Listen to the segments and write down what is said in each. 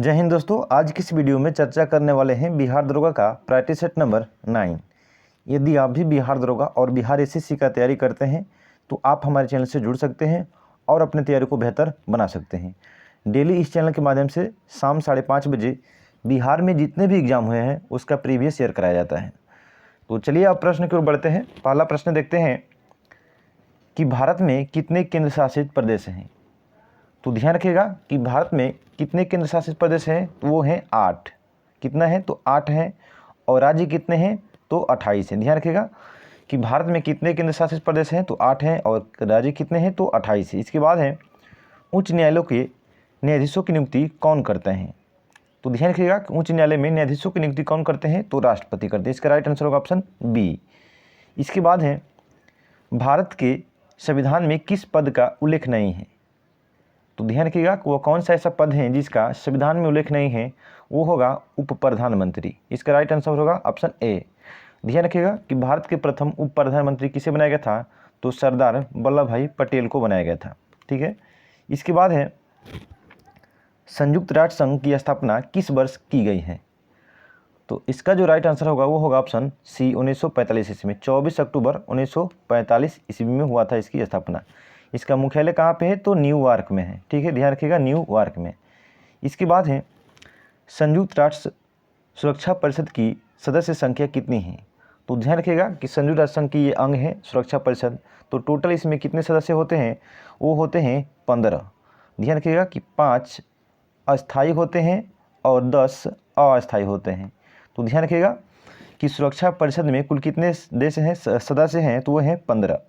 जय हिंद दोस्तों, आज की इस वीडियो में चर्चा करने वाले हैं बिहार दरोगा का प्रैक्टिस सेट नंबर 9। यदि आप भी बिहार दरोगा और बिहार एसएससी का तैयारी करते हैं तो आप हमारे चैनल से जुड़ सकते हैं और अपने तैयारी को बेहतर बना सकते हैं। डेली इस चैनल के माध्यम से शाम 5:30 बजे बिहार में जितने भी एग्जाम हुए हैं उसका प्रीवियस शेयर कराया जाता है। तो चलिए अब प्रश्न की ओर बढ़ते हैं। पहला प्रश्न देखते हैं कि भारत में कितने केंद्र शासित प्रदेश हैं। तो ध्यान रखिएगा कि भारत में कितने केंद्र शासित प्रदेश हैं, तो वो हैं 8। कितना है तो 8 हैं। और राज्य कितने हैं तो 28 हैं। ध्यान रखिएगा कि भारत में कितने केंद्र शासित प्रदेश हैं तो 8 हैं और राज्य कितने हैं तो 28 है। इसके बाद है उच्च न्यायालयों के न्यायाधीशों की नियुक्ति कौन करते हैं। तो ध्यान रखिएगा कि उच्च न्यायालय में न्यायाधीशों की नियुक्ति कौन करते हैं तो राष्ट्रपति करते हैं। इसका राइट आंसर होगा ऑप्शन बी। इसके बाद है भारत के संविधान में किस पद का उल्लेख नहीं है। तो ध्यान रखिएगा कि वो कौन सा ऐसा पद है जिसका संविधान में उल्लेख नहीं है, वो होगा उप प्रधानमंत्री। इसका राइट आंसर होगा ऑप्शन ए। ध्यान रखिएगा कि भारत के प्रथम उप प्रधानमंत्री किसे बनाया गया था तो सरदार वल्लभ भाई पटेल को बनाया गया था। ठीक है। इसके बाद है संयुक्त राष्ट्र संघ की स्थापना किस वर्ष की गई है। तो इसका जो राइट आंसर होगा वो होगा ऑप्शन सी 1945 ईस्वी में। 24 अक्टूबर 1945 ईस्वी में हुआ था इसकी स्थापना। इसका मुख्यालय कहाँ पे है तो न्यूयॉर्क में है। ठीक है, ध्यान रखिएगा न्यूयॉर्क में। इसके बाद है संयुक्त राष्ट्र सुरक्षा परिषद की सदस्य संख्या कितनी है। तो ध्यान रखिएगा कि संयुक्त राष्ट्र संघ की ये अंग है सुरक्षा परिषद। तो टोटल इसमें कितने सदस्य होते हैं, वो होते हैं 15। ध्यान रखिएगा कि 5 अस्थायी होते हैं और 10 अस्थायी होते हैं। तो ध्यान रखिएगा कि सुरक्षा परिषद में कुल कितने देश हैं सदस्य हैं तो वो हैं 15।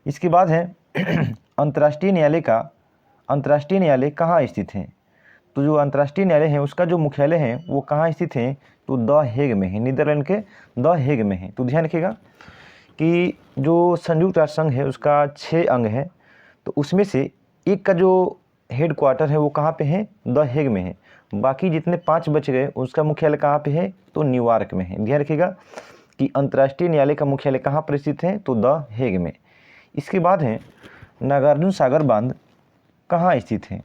इसके बाद है अंतर्राष्ट्रीय न्यायालय कहाँ स्थित है। तो जो अंतर्राष्ट्रीय न्यायालय है उसका जो मुख्यालय है वो कहाँ स्थित है तो द हेग में है, नीदरलैंड के द हेग में है। तो ध्यान रखिएगा कि जो संयुक्त राष्ट्र संघ है उसका 6 अंग है, तो उसमें से एक का जो हेड क्वार्टर है वो कहाँ पे है द हेग में है। बाकी जितने 5 बच गए उसका मुख्यालय कहाँ पे है तो न्यूयॉर्क में है। ध्यान रखिएगा कि अंतर्राष्ट्रीय न्यायालय का मुख्यालय कहाँ पर स्थित है तो द हेग में। इसके बाद है नागार्जुन सागर बांध कहाँ स्थित है।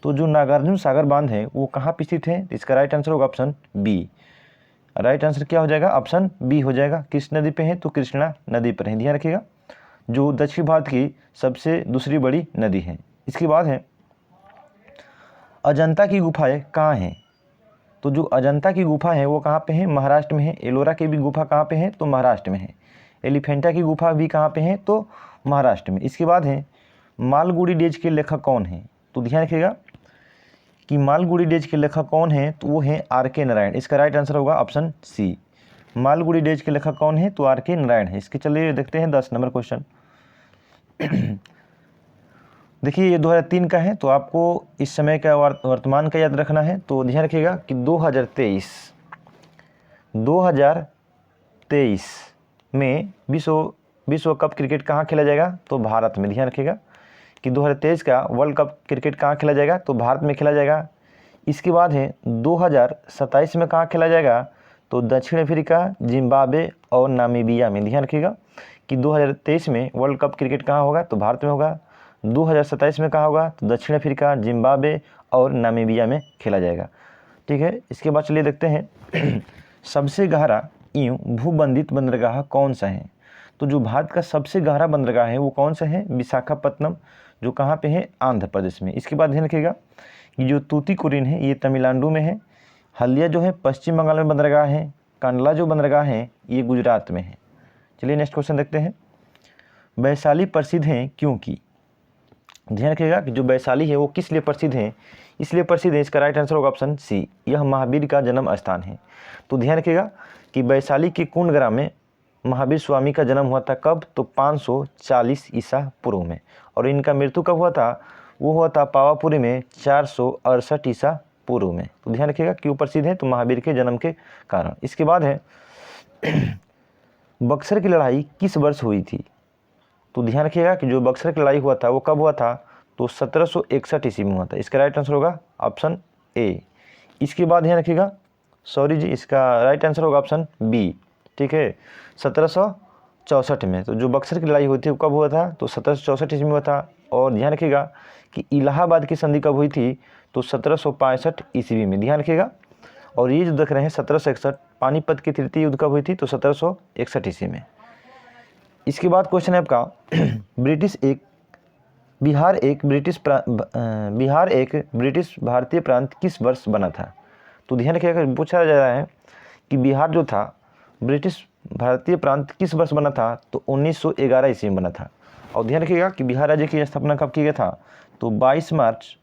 तो जो नागार्जुन सागर बांध है वो कहाँ पर स्थित है, इसका राइट आंसर होगा ऑप्शन बी। राइट आंसर क्या हो जाएगा ऑप्शन बी हो जाएगा। किस नदी पे है तो कृष्णा नदी पर है। ध्यान रखिएगा जो दक्षिण भारत की सबसे दूसरी बड़ी नदी है। इसके बाद है अजंता की गुफाएं कहाँ हैं। तो जो अजंता की गुफा है वो कहाँ पे है महाराष्ट्र में है। एलोरा की भी गुफा कहाँ पे है तो महाराष्ट्र में है। एलिफेंटा की गुफा भी कहाँ पे है तो महाराष्ट्र में। इसके बाद है मालगुडी डेज के लेखक कौन है। तो ध्यान रखिएगा कि मालगुडी डेज के लेखक कौन है तो वो है आर.के. नारायण। इसका राइट आंसर होगा ऑप्शन सी। मालगुडी डेज के लेखक कौन है तो आर.के. नारायण है। इसके चलिए देखते हैं 10 नंबर क्वेश्चन। देखिए ये 2003 का है तो आपको इस समय का वर्तमान का याद रखना है। तो ध्यान रखिएगा कि 2023 में विश्व कप क्रिकेट कहाँ खेला जाएगा तो भारत में। ध्यान रखिएगा कि 2023 का वर्ल्ड कप क्रिकेट कहाँ खेला जाएगा तो भारत में खेला जाएगा। इसके बाद है 2027 में कहाँ खेला जाएगा तो दक्षिण अफ्रीका, जिम्बाब्वे और नामीबिया में। ध्यान रखिएगा कि 2023 में वर्ल्ड कप क्रिकेट कहाँ होगा तो भारत में होगा। 2027 में कहाँ होगा तो दक्षिण अफ्रीका, जिम्बाब्वे और नामीबिया में खेला जाएगा। ठीक है। इसके बाद चलिए देखते हैं सबसे गहरा यूं भूबंधित बंदरगाह कौन सा है। तो जो भारत का सबसे गहरा बंदरगाह है वो कौन सा है विशाखापत्तनम, जो कहाँ पे है आंध्र प्रदेश में। इसके बाद ध्यान रखिएगा कि जो तूतीकोरिन है ये तमिलनाडु में है। हल्दिया जो है पश्चिम बंगाल में बंदरगाह है। कांडला जो बंदरगाह है ये गुजरात में है। चलिए नेक्स्ट क्वेश्चन देखते हैं। वैशाली प्रसिद्ध हैं क्योंकि। ध्यान रखिएगा कि जो वैशाली है वो किस लिए प्रसिद्ध है, इसलिए प्रसिद्ध है। इसका राइट आंसर होगा ऑप्शन सी, यह महावीर का जन्म स्थान है। तो ध्यान रखिएगा कि वैशाली के कुंडग्राम में महावीर स्वामी का जन्म हुआ था कब तो 540 ईसा पूर्व में। और इनका मृत्यु कब हुआ था, वो हुआ था पावापुरी में 468 ईसा पूर्व में। तो ध्यान रखिएगा क्यों प्रसिद्ध है तो महावीर के जन्म के कारण। इसके बाद है बक्सर की लड़ाई किस वर्ष हुई थी। तो ध्यान रखिएगा कि जो बक्सर की लड़ाई हुआ था वो कब हुआ था तो 1761 ईस्वी में हुआ था। इसका राइट आंसर होगा ऑप्शन ए। इसके बाद ध्यान रखिएगा इसका राइट आंसर होगा ऑप्शन बी। ठीक है, 1764 में। तो जो बक्सर की लड़ाई हुई थी वो कब हुआ था तो 1764 ईस्वी में हुआ था। और ध्यान रखिएगा कि इलाहाबाद की संधि कब हुई थी, तो 1765 ईस्वी में, ध्यान रखिएगा। और ये जो देख रहे हैं 1761, पानीपत की तृतीय युद्ध कब हुई थी, तो 1761 ईस्वी में। इसके बाद क्वेश्चन है आपका बिहार एक ब्रिटिश भारतीय प्रांत किस वर्ष बना था। तो ध्यान रखिएगा, पूछा जा रहा है कि बिहार जो था ब्रिटिश भारतीय प्रांत किस वर्ष बना था, तो 1911 ईस्वी में बना था। और ध्यान रखिएगा कि बिहार राज्य की स्थापना कब की गया था, तो 22 मार्च,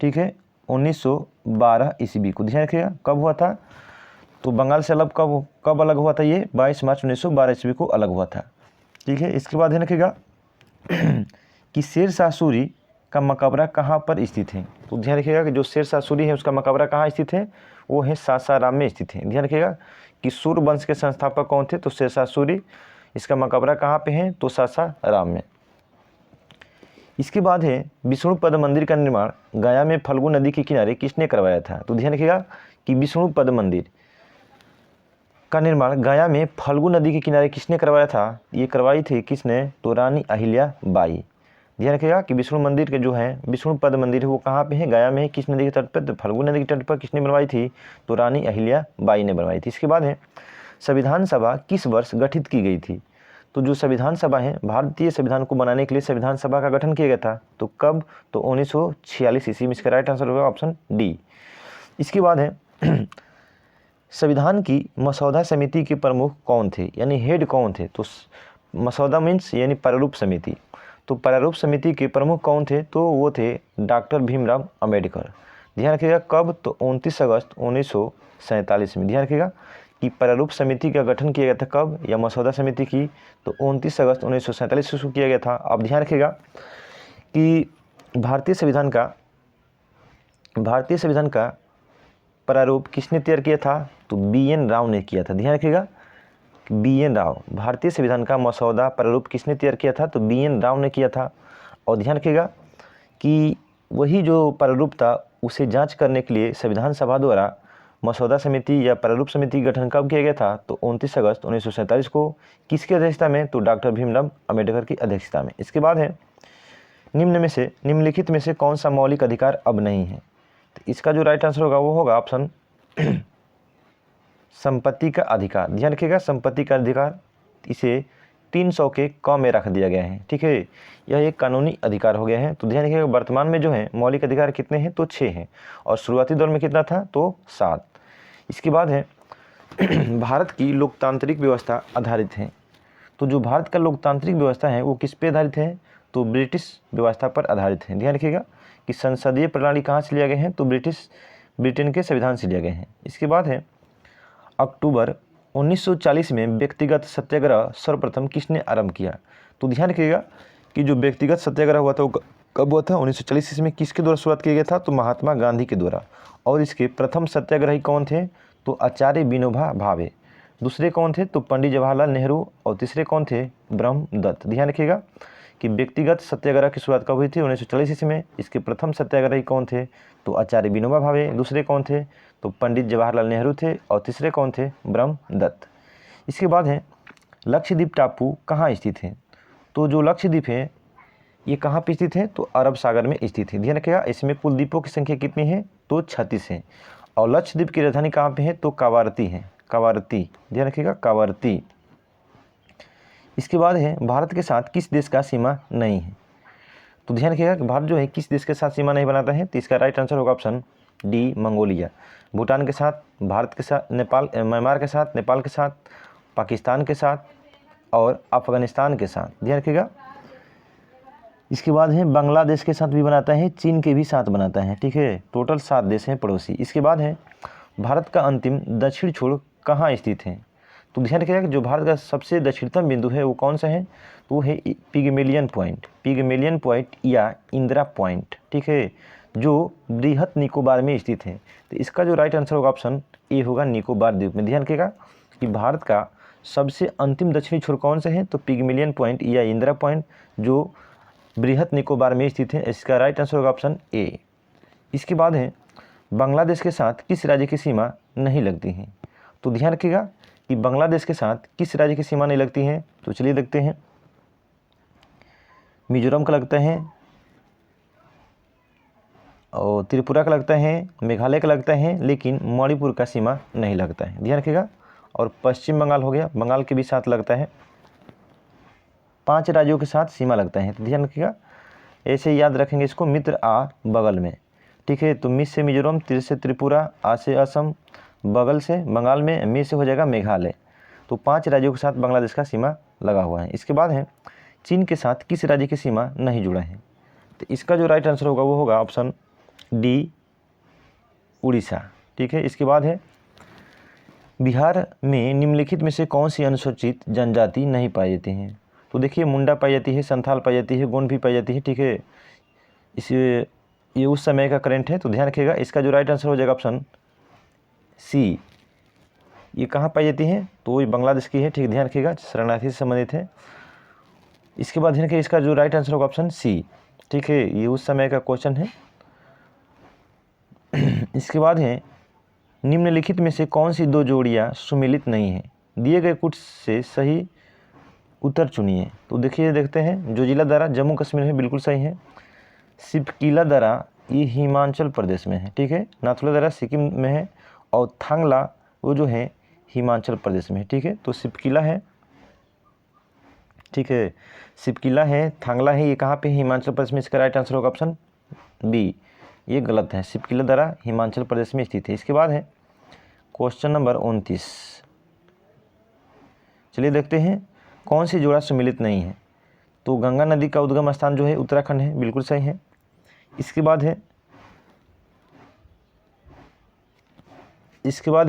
ठीक है, 1912 ईस्वी को। ध्यान रखिएगा कब हुआ था, तो बंगाल से अलग कब अलग हुआ था, ये 22 मार्च 1912 ईस्वी को अलग हुआ था, ठीक है। इसके बाद ध्यान रखिएगा कि शेरशाह सूरी का मकबरा कहाँ पर स्थित है। तो ध्यान रखिएगा कि जो शेरशाह सूरी है उसका मकबरा कहाँ स्थित है, वो है सासाराम में स्थित है। ध्यान रखिएगा कि सूर वंश के संस्थापक कौन थे, तो शेरशाह सूरी। इसका मकबरा कहाँ पे है, तो सासाराम में। इसके बाद है विष्णुपद मंदिर का निर्माण गया में फल्गु नदी के किनारे किसने करवाया था। तो ध्यान रखिएगा कि विष्णुपद मंदिर का निर्माण गया में फल्गु नदी के किनारे किसने करवाया था, ये करवाई थी किसने, तो रानी अहिल्या बाई। ध्यान रखिएगा कि विष्णु मंदिर के जो है विष्णुपद मंदिर है वो कहाँ पे है, गया में है। किस नदी के तट पर, तो फल्गु नदी के तट पर किसने बनवाई थी, तो रानी अहिल्या बाई ने बनवाई थी। इसके बाद है संविधान सभा किस वर्ष गठित की गई थी। तो जो संविधान सभा है, भारतीय संविधान को बनाने के लिए संविधान सभा का गठन किया गया था, तो कब, तो 1946 ईस्वी में। इसका राइट आंसर होगा ऑप्शन डी। इसके बाद है संविधान की मसौदा समिति के प्रमुख कौन थे, यानी हेड कौन थे। तो मसौदा मीन्स यानी प्रारूप समिति, तो प्रारूप समिति के प्रमुख कौन थे, तो वो थे डॉक्टर भीमराव अंबेडकर। ध्यान रखिएगा कब, तो 29 अगस्त 1947 में। ध्यान रखिएगा कि प्रारूप समिति का गठन किया गया था कब, या मसौदा समिति की, तो 29 अगस्त 1947 को किया गया था। अब ध्यान रखिएगा कि भारतीय संविधान का प्रारूप किसने तैयार किया था, तो BN राव ने किया था। ध्यान रखिएगा BN राव, भारतीय संविधान का मसौदा प्रारूप किसने तैयार किया था, तो BN राव ने किया था। और ध्यान रखिएगा कि वही जो प्रारूप था उसे जांच करने के लिए संविधान सभा द्वारा मसौदा समिति या प्रारूप समिति का गठन कब किया गया था, तो 29 अगस्त 1947 को। किसकी अध्यक्षता में, तो डॉक्टर भीमराव अंबेडकर की अध्यक्षता में। इसके बाद है निम्नलिखित में से कौन सा मौलिक अधिकार अब नहीं है। तो इसका जो राइट आंसर होगा वो होगा ऑप्शन संपत्ति का अधिकार। ध्यान रखिएगा संपत्ति का अधिकार, इसे 300 के क में रख दिया गया है, ठीक है। यह एक कानूनी अधिकार हो गया है। तो ध्यान रखिएगा वर्तमान में जो है मौलिक अधिकार कितने हैं, तो 6 हैं, और शुरुआती दौर में कितना था, तो 7। इसके बाद है भारत की लोकतांत्रिक व्यवस्था आधारित है। तो जो भारत का लोकतांत्रिक व्यवस्था है वो किस पे आधारित है, तो ब्रिटिश व्यवस्था पर आधारित है। ध्यान रखिएगा कि संसदीय प्रणाली कहाँ से लिया गए हैं, तो ब्रिटेन के संविधान से लिया गए हैं। इसके बाद है अक्टूबर 1940 में व्यक्तिगत सत्याग्रह सर्वप्रथम किसने आरंभ किया। तो ध्यान रखिएगा कि जो व्यक्तिगत सत्याग्रह हुआ था वो कब हुआ था, 1940 ईस्वी में। किसके द्वारा शुरुआत किया गया था, तो महात्मा गांधी के द्वारा। और इसके प्रथम सत्याग्रही कौन थे, तो आचार्य विनोबा भावे। दूसरे कौन थे, तो पंडित जवाहरलाल नेहरू। और तीसरे कौन थे, ब्रह्मदत्त। ध्यान रखिएगा कि व्यक्तिगत सत्याग्रह की शुरुआत कब हुई थी, 1940 ईस्वी में। इसके प्रथम सत्याग्रही कौन थे, तो आचार्य विनोबा भावे। दूसरे कौन थे, तो पंडित जवाहरलाल नेहरू थे। और तीसरे कौन थे, ब्रह्मदत्त। इसके बाद है लक्षद्वीप टापू कहाँ स्थित है। तो जो लक्षद्वीप है ये कहाँ पे स्थित है, तो अरब सागर में स्थित है। ध्यान रखिएगा इसमें कुल द्वीपों की संख्या कितनी है, तो 36 है। और लक्षद्वीप की राजधानी कहाँ पे है, तो कावारती है, कावारती। ध्यान रखिएगा कावारती। इसके बाद है भारत के साथ किस देश का सीमा नहीं है। तो ध्यान रखिएगा कि भारत जो है किस देश के साथ सीमा नहीं बनाता है, तो इसका राइट आंसर होगा ऑप्शन डी, मंगोलिया। भूटान के साथ, भारत के साथ, नेपाल, म्यांमार के साथ, नेपाल के साथ, पाकिस्तान के साथ और अफगानिस्तान के साथ। ध्यान रखिएगा। इसके बाद है बांग्लादेश के साथ भी बनाता है, चीन के भी साथ बनाता है, ठीक है। टोटल 7 देश हैं पड़ोसी। इसके बाद है भारत का अंतिम दक्षिण छोर कहाँ स्थित है। तो ध्यान रखिएगा कि जो भारत का सबसे दक्षिणतम बिंदु है वो कौन सा है, तो वो है पिगमेलियन पॉइंट या इंदिरा पॉइंट, ठीक है, जो बृहत निकोबार में स्थित है। तो इसका जो राइट आंसर होगा ऑप्शन ए होगा, निकोबार द्वीप में। ध्यान रखिएगा कि भारत का सबसे अंतिम दक्षिणी छोर कौन सा है, तो पिगमेलियन पॉइंट या इंदिरा पॉइंट, जो बृहत निकोबार में स्थित है। इसका राइट आंसर होगा ऑप्शन ए। इसके बाद है बांग्लादेश के साथ किस राज्य की सीमा नहीं लगती है। तो ध्यान रखिएगा कि बांग्लादेश के साथ किस राज्य की सीमा नहीं लगती है। तो चलिए देखते हैं। मिजोरम का लगता है, और त्रिपुरा का लगता है, मेघालय का लगता है, लेकिन मणिपुर का सीमा नहीं लगता है, ध्यान रखिएगा। और पश्चिम बंगाल हो गया, बंगाल के भी साथ लगता है, 5 राज्यों के साथ सीमा लगता है, तो ध्यान रखिएगा। ऐसे याद रखेंगे इसको, मित्र आ बगल में, ठीक है। तो मिस से मिजोरम, तिर से त्रिपुरा, आ से असम, बगल से बंगाल में, मी से हो जाएगा मेघालय। तो 5 राज्यों के साथ बांग्लादेश का सीमा लगा हुआ है। इसके बाद है चीन के साथ किस राज्य की सीमा नहीं जुड़ा है, तो इसका जो राइट आंसर होगा वो होगा ऑप्शन डी, उड़ीसा, ठीक है। इसके बाद है बिहार में निम्नलिखित में से कौन सी अनुसूचित जनजाति नहीं पाई जाती हैं, तो देखिए मुंडा पाई जाती है, संथाल पाई जाती है, गोंड भी पाई जाती है, ठीक है। ये उस समय का करंट है, तो ध्यान रखिएगा इसका जो राइट आंसर हो जाएगा ऑप्शन सी। ये कहाँ पाई जाती है, तो ये बांग्लादेश की है, ठीक, ध्यान रखिएगा, शरणार्थी से संबंधित है। इसके बाद ध्यान रखिए इसका जो राइट आंसर होगा ऑप्शन सी, ठीक है। ये उस समय का क्वेश्चन है। इसके बाद है निम्नलिखित में से कौन सी 2 जोड़ियाँ सुमेलित नहीं है, दिए गए कुछ से सही उत्तर चुनिए। तो देखिए देखते हैं, जोजिला दर्रा जम्मू कश्मीर में बिल्कुल सही है, सिपकीला दर्रा ये हिमाचल प्रदेश में है, ठीक है, नाथुला दर्रा सिक्किम में है, और थांगला वो जो है हिमाचल प्रदेश में है, ठीक है। तो सिपकीला है, ठीक है, सिपकीला है, थांगला है, ये कहाँ पे है, हिमाचल प्रदेश में। इसका राइट आंसर होगा ऑप्शन बी, ये गलत है, सिपकीला दर्रा हिमाचल प्रदेश में स्थित है। इसके बाद है क्वेश्चन नंबर 29, चलिए देखते हैं कौन सी जोड़ा सम्मिलित नहीं है, तो गंगा नदी का उद्गम स्थान जो है उत्तराखंड है, बिल्कुल सही है। इसके बाद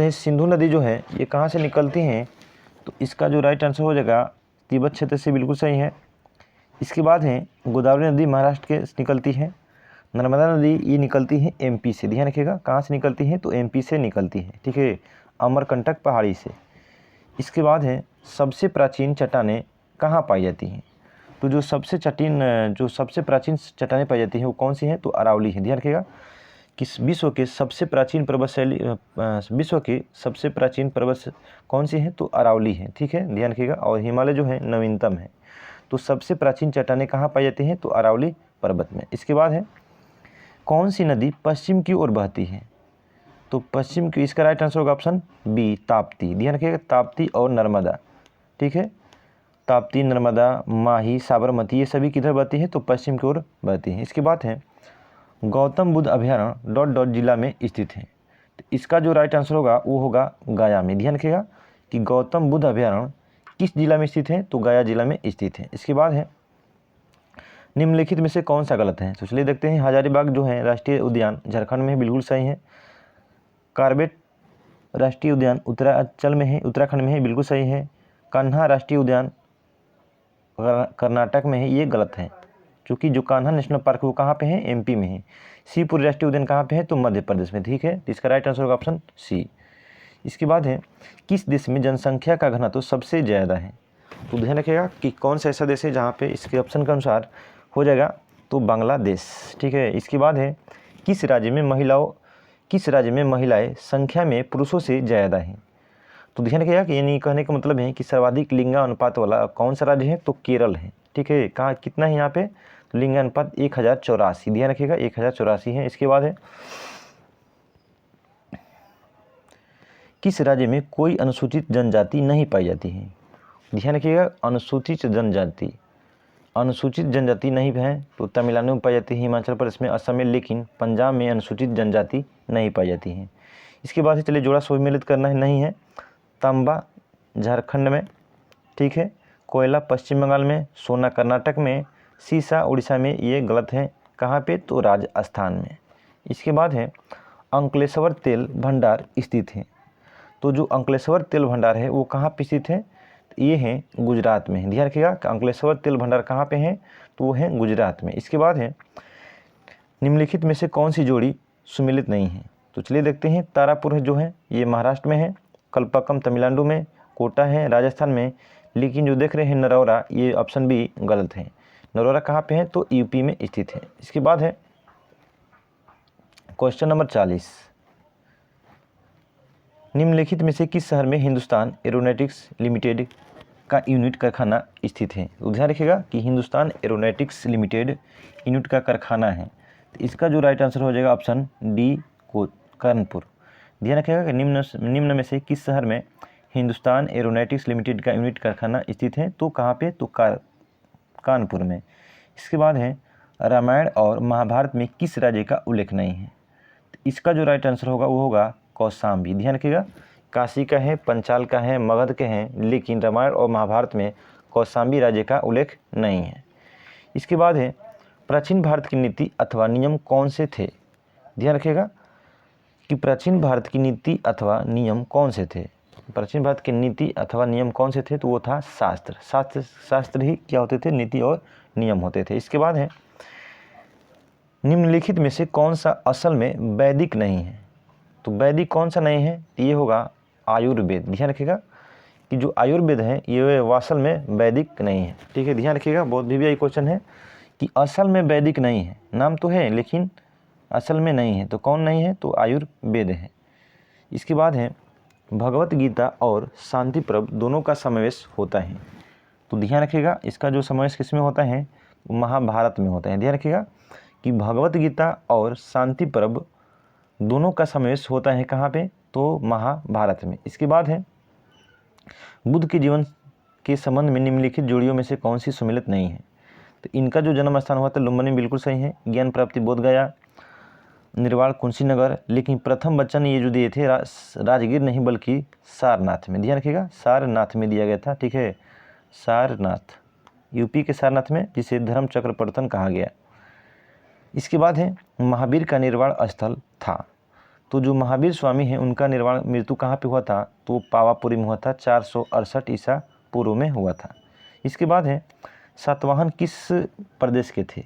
है सिंधु नदी जो है ये कहाँ से निकलती हैं, तो इसका जो राइट आंसर हो जाएगा तिब्बत क्षेत्र से, बिल्कुल सही है। इसके बाद है गोदावरी नदी महाराष्ट्र के निकलती है, नर्मदा नदी ये निकलती है एमपी से, ध्यान रखिएगा कहाँ से निकलती है, तो एमपी से निकलती है, ठीक है, अमरकंटक पहाड़ी से। इसके बाद है सबसे प्राचीन चट्टानें कहाँ पाई जाती हैं, तो जो सबसे प्राचीन चट्टानें पाई जाती हैं वो कौन सी हैं, तो अरावली है, ध्यान रखिएगा कि विश्व के सबसे प्राचीन पर्वत कौन सी है, तो अरावली है, ठीक है, ध्यान रखिएगा। और हिमालय जो है नवीनतम है, तो सबसे प्राचीन चट्टानें कहाँ पाई जाती हैं, तो अरावली पर्वत में। इसके बाद है कौन सी नदी पश्चिम की ओर बहती है, तो पश्चिम की, इसका राइट आंसर होगा ऑप्शन बी, ताप्ती, ध्यान रखिएगा, ताप्ती और नर्मदा, ठीक है, ताप्ती, नर्मदा, माही, साबरमती ये सभी किधर बहती है, तो पश्चिम की ओर बहती है। इसके बाद है गौतम बुद्ध अभयारण्य ... जिला में स्थित है, तो इसका जो राइट आंसर होगा वो होगा गया में, ध्यान रखिएगा कि गौतम बुद्ध अभयारण्य किस जिला में स्थित है, तो गया जिला में स्थित है। इसके बाद है निम्नलिखित में से कौन सा गलत है, तो चलिए देखते हैं। हजारीबाग जो है राष्ट्रीय उद्यान झारखंड में है, बिल्कुल सही है। कार्बेट राष्ट्रीय उद्यान उत्तरांचल में है, उत्तराखंड में है, बिल्कुल सही है। कान्हा राष्ट्रीय उद्यान कर्नाटक में है, ये गलत है, क्योंकि जो कान्हा नेशनल पार्क वो कहाँ पे है, एमपी में है। शिवपुरी राष्ट्रीय उद्यान कहाँ पे है, तो मध्य प्रदेश में, ठीक है। तो इसका राइट आंसर होगा ऑप्शन सी। इसके बाद है किस देश में जनसंख्या का घनत्व तो सबसे ज़्यादा है, तो ध्यान रखिएगा कि कौन सा ऐसा देश है जहाँ पे इसके ऑप्शन के अनुसार हो जाएगा, तो बांग्लादेश, ठीक है। इसके बाद है किस राज्य में महिलाएं संख्या में पुरुषों से ज़्यादा हैं, तो ध्यान रखिएगा कि यानी कहने का मतलब है कि सर्वाधिक लिंगानुपात वाला कौन सा राज्य है, तो केरल है, ठीक है। कहाँ कितना है यहाँ पे, तो लिंगानुपात 1084, ध्यान रखिएगा 1084 है। इसके बाद है किस राज्य में कोई अनुसूचित जनजाति नहीं पाई जाती है, ध्यान रखिएगा अनुसूचित जनजाति नहीं है, तो तमिलनाडु में पाई जाती है, हिमाचल प्रदेश में, असम में, लेकिन पंजाब में अनुसूचित जनजाति नहीं पाई जाती है। इसके बाद चलिए जोड़ा सम्मिलित करना है, नहीं है। तांबा झारखंड में, ठीक है, कोयला पश्चिम बंगाल में, सोना कर्नाटक में, सीसा उड़ीसा में, ये गलत है, कहाँ पे, तो राजस्थान में। इसके बाद है अंकलेश्वर तेल भंडार स्थित है, तो जो अंकलेश्वर तेल भंडार है वो कहाँ पे स्थित है, तो ये है गुजरात में, ध्यान रखिएगा कि अंकलेश्वर तेल भंडार कहाँ पे है, तो वो है गुजरात में। इसके बाद है निम्नलिखित में से कौन सी जोड़ी सुमेलित नहीं है, तो चलिए देखते हैं। तारापुर जो है ये महाराष्ट्र में है, कल्पक्कम तमिलनाडु में, कोटा है राजस्थान में, लेकिन जो देख रहे हैं नरौरा, ये ऑप्शन बी गलत है। नरौरा कहाँ पे है, तो यूपी में स्थित है। इसके बाद है क्वेश्चन नंबर 40, निम्नलिखित में से किस शहर में हिंदुस्तान एरोनॉटिक्स लिमिटेड का यूनिट कारखाना स्थित है, तो ध्यान रखिएगा कि हिंदुस्तान एरोनॉटिक्स लिमिटेड यूनिट का कारखाना है, तो इसका जो राइट आंसर हो जाएगा ऑप्शन डी को कानपुर। ध्यान रखिएगा कि निम्न में से किस शहर में हिंदुस्तान एरोनॉटिक्स लिमिटेड का यूनिट कारखाना स्थित है? तो कहाँ पे? तो कानपुर में। इसके बाद है रामायण और महाभारत में किस राज्य का उल्लेख नहीं है? तो इसका जो राइट आंसर होगा वो होगा कौशाम्बी। ध्यान रखिएगा, काशी का है, पंचाल का है, मगध के हैं, लेकिन रामायण और महाभारत में कौशाम्बी राज्य का उल्लेख नहीं है। इसके बाद है प्राचीन भारत की नीति अथवा नियम कौन से थे? ध्यान रखिएगा कि प्राचीन भारत की नीति अथवा नियम कौन से थे? प्राचीन भारत की नीति अथवा नियम कौन से थे? तो वो था शास्त्र ही क्या होते थे? नीति और नियम होते थे। इसके बाद है निम्नलिखित में से कौन सा असल में वैदिक नहीं है? तो वैदिक कौन सा नहीं है? ये होगा आयुर्वेद। ध्यान रखिएगा कि जो आयुर्वेद है ये असल में वैदिक नहीं है। ठीक है, ध्यान रखिएगा, बहुत भी क्वेश्चन है कि असल में वैदिक नहीं है, नाम तो है लेकिन असल में नहीं है, तो कौन नहीं है? तो आयुर्वेद है। इसके बाद है भगवत गीता और शांति पर्व दोनों का समावेश होता है। तो ध्यान रखिएगा इसका जो समावेश किस में होता है? महाभारत में होता है। ध्यान रखिएगा कि भगवत गीता और शांति पर्व दोनों का समावेश होता है कहाँ पे? तो महाभारत में। इसके बाद है बुद्ध के जीवन के संबंध में निम्नलिखित जोड़ियों में से कौन सी सम्मिलित नहीं है? तो इनका जो जन्म स्थान हुआ था लुम्बिनी, बिल्कुल सही है। ज्ञान प्राप्ति बोध गया, निर्वाण कुंशीनगर, लेकिन प्रथम वचन ये जो दिए थे राजगीर नहीं बल्कि सारनाथ में। ध्यान रखिएगा सारनाथ में दिया गया था। ठीक है, सारनाथ यूपी के सारनाथ में, जिसे धर्म चक्र प्रवर्तन कहा गया। इसके बाद है महावीर का निर्वाण स्थल था। तो जो महावीर स्वामी हैं उनका निर्वाण मृत्यु कहाँ पे हुआ था? तो पावापुरी में हुआ था, 468 ईसा पूर्व में हुआ था। इसके बाद है सातवाहन किस प्रदेश के थे?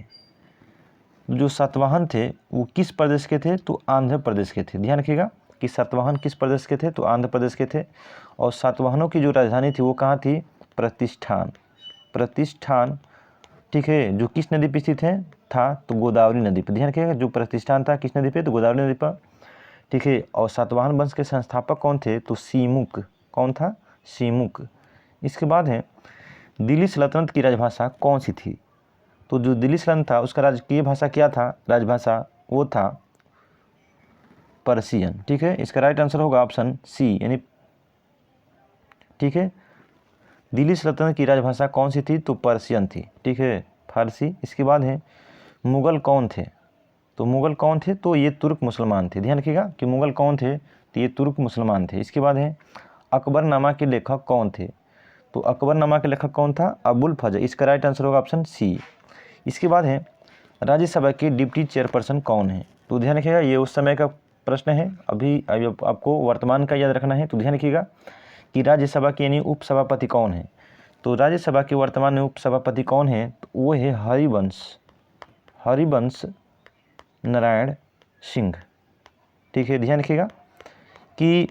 जो सातवाहन थे वो किस प्रदेश के थे? तो आंध्र प्रदेश के थे। ध्यान रखिएगा कि सातवाहन किस प्रदेश के थे? तो आंध्र प्रदेश के थे। और सातवाहनों की जो राजधानी थी वो कहाँ थी? प्रतिष्ठान। ठीक है, जो किस नदी पर स्थित है? था तो गोदावरी नदी पर। ध्यान रखिएगा जो प्रतिष्ठान था किस नदी पे? तो गोदावरी नदी पर। ठीक है, और सातवाहन वंश के संस्थापक कौन थे? तो सीमुक। कौन था? सीमुक। इसके बाद है दिल्ली सल्तनत की राजभाषा कौन सी थी? तो जो दिल्ली सल्तनत था उसका राजकीय भाषा क्या था? राजभाषा वो था पर्शियन। ठीक है, इसका राइट आंसर होगा ऑप्शन सी यानी। ठीक है, दिल्ली सल्तनत की राजभाषा कौन सी थी? तो पर्शियन थी। ठीक है, फारसी। इसके बाद है मुग़ल कौन थे? तो मुग़ल कौन थे? तो ये तुर्क मुसलमान थे। ध्यान रखिएगा कि मुग़ल कौन थे? तो ये तुर्क मुसलमान थे। इसके बाद है अकबरनामा के लेखक कौन थे? तो अकबरनामा के लेखक कौन था? अबुल फजल। इसका राइट आंसर होगा ऑप्शन सी। इसके बाद है राज्यसभा के डिप्टी चेयरपर्सन कौन है? तो ध्यान रखिएगा ये उस समय का प्रश्न है, अभी आपको वर्तमान का याद रखना है। तो ध्यान रखिएगा कि राज्यसभा के यानी उपसभापति कौन है? तो राज्यसभा के वर्तमान में उपसभापति कौन है? तो वो है हरिवंश नारायण सिंह। ठीक है, ध्यान रखिएगा कि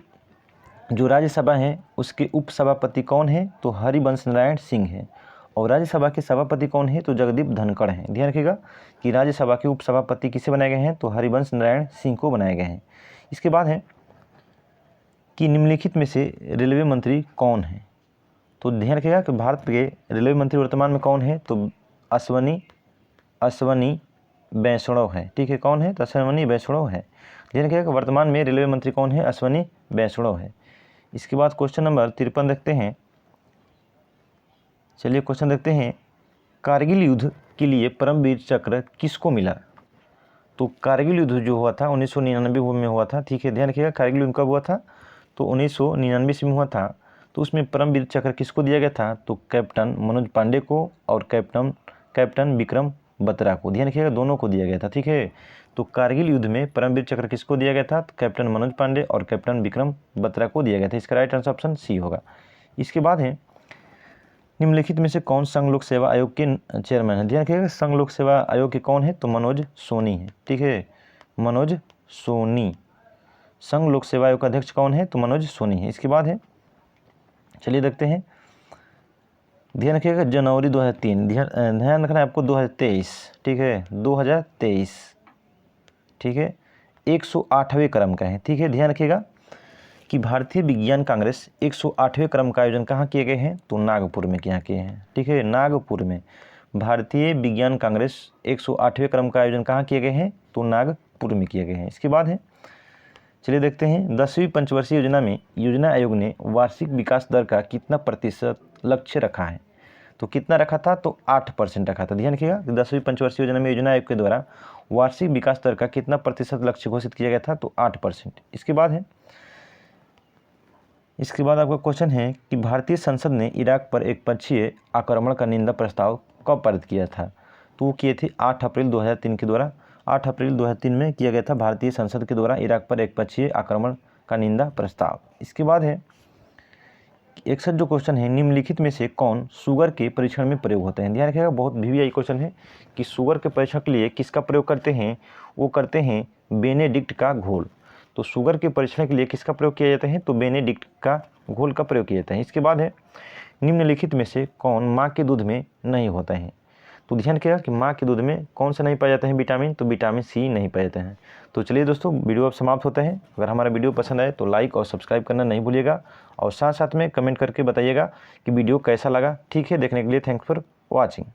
जो राज्यसभा है उसके उपसभापति कौन है? तो हरिवंश नारायण सिंह है। और राज्यसभा के सभापति कौन है? तो जगदीप धनखड़ हैं। ध्यान रखिएगा कि राज्यसभा के उपसभापति किसे बनाए गए हैं? तो हरिवंश नारायण सिंह को बनाए गए हैं। इसके बाद है कि निम्नलिखित में से रेलवे मंत्री कौन है? तो ध्यान रखिएगा कि भारत के रेलवे मंत्री वर्तमान में कौन है? तो अश्वनी वैष्णव है। ठीक है, कौन है? तो अश्वनी वैष्णव है। ध्यान रखिएगा कि वर्तमान में रेलवे मंत्री कौन है? अश्वनी वैष्णव है। इसके बाद क्वेश्चन नंबर 53 देखते हैं। चलिए क्वेश्चन देखते हैं, कारगिल युद्ध के लिए परमवीर चक्र किसको मिला? तो कारगिल युद्ध जो हुआ था 1999 में हुआ था। ठीक है, ध्यान रखिएगा कारगिल युद्ध कब हुआ था? तो 1999 में हुआ था। तो उसमें परमवीर चक्र किसको दिया गया था? तो कैप्टन मनोज पांडे को और कैप्टन विक्रम बत्रा को। ध्यान रखिएगा दोनों को दिया गया था। ठीक है, तो कारगिल युद्ध में परमवीर चक्र किसको दिया गया था? तो कैप्टन मनोज पांडे और कैप्टन विक्रम बत्रा को दिया गया था। इसका राइट आंसर ऑप्शन सी होगा। इसके बाद है निम्नलिखित में से कौन संघ लोक सेवा आयोग के चेयरमैन है? ध्यान रखिएगा संघ लोक सेवा आयोग के कौन है? तो मनोज सोनी है। ठीक है, मनोज सोनी। संघ लोक सेवा आयोग का अध्यक्ष कौन है? तो मनोज सोनी है। इसके बाद है चलिए देखते हैं, ध्यान रखिएगा जनवरी 2003, ध्यान रखना है आपको 2023। ठीक है, 2023। ठीक है, 108वें क्रम का है। ठीक है, ध्यान रखिएगा कि भारतीय विज्ञान कांग्रेस 108वें क्रम का आयोजन कहाँ किए गए हैं? तो नागपुर में यहाँ किए हैं। ठीक है, नागपुर में भारतीय विज्ञान कांग्रेस 108वें क्रम का आयोजन कहाँ किए गए हैं? तो नागपुर में किए गए हैं। इसके बाद है, चलिए देखते हैं 10वीं पंचवर्षीय योजना में योजना आयोग ने वार्षिक विकास दर का कितना प्रतिशत लक्ष्य रखा है। तो कितना रखा था, तो 8% रखा था। ध्यान रखिएगा, 10वीं पंचवर्षीय योजना में योजना आयोग के द्वारा वार्षिक विकास दर का कितना प्रतिशत लक्ष्य घोषित किया गया था, तो 8%। इसके बाद है, इसके बाद आपका क्वेश्चन है कि भारतीय संसद ने इराक पर एकपक्षीय आक्रमण का निंदा प्रस्ताव कब पारित किया था। तो वो किए थे 8 अप्रैल 2003 के द्वारा, 8 अप्रैल 2003 में किया गया था भारतीय संसद के द्वारा इराक पर एकपक्षीय आक्रमण का निंदा प्रस्ताव। इसके बाद है 61 जो क्वेश्चन है, निम्नलिखित में से कौन शुगर के परीक्षण में प्रयोग होते हैं। ध्यान रखिएगा, बहुत VVI क्वेश्चन है कि शुगर के परीक्षण के लिए किसका प्रयोग करते हैं, वो करते हैं बेनेडिक्ट का घोल। तो शुगर के परीक्षण के लिए किसका प्रयोग किया जाता है, तो बेनेडिक्ट का घोल का प्रयोग किया जाता है। इसके बाद है, निम्नलिखित में से कौन माँ के दूध में नहीं होता है। तो ध्यान रखिएगा कि माँ के दूध में कौन सा नहीं पाया जाता है विटामिन, तो विटामिन C नहीं पाया जाता है। तो चलिए दोस्तों, वीडियो अब समाप्त होता है। अगर हमारा वीडियो पसंद आए तो लाइक और सब्सक्राइब करना नहीं भूलिएगा, और साथ साथ में कमेंट करके बताइएगा कि वीडियो कैसा लगा। ठीक है, देखने के लिए थैंक्स फॉर वॉचिंग।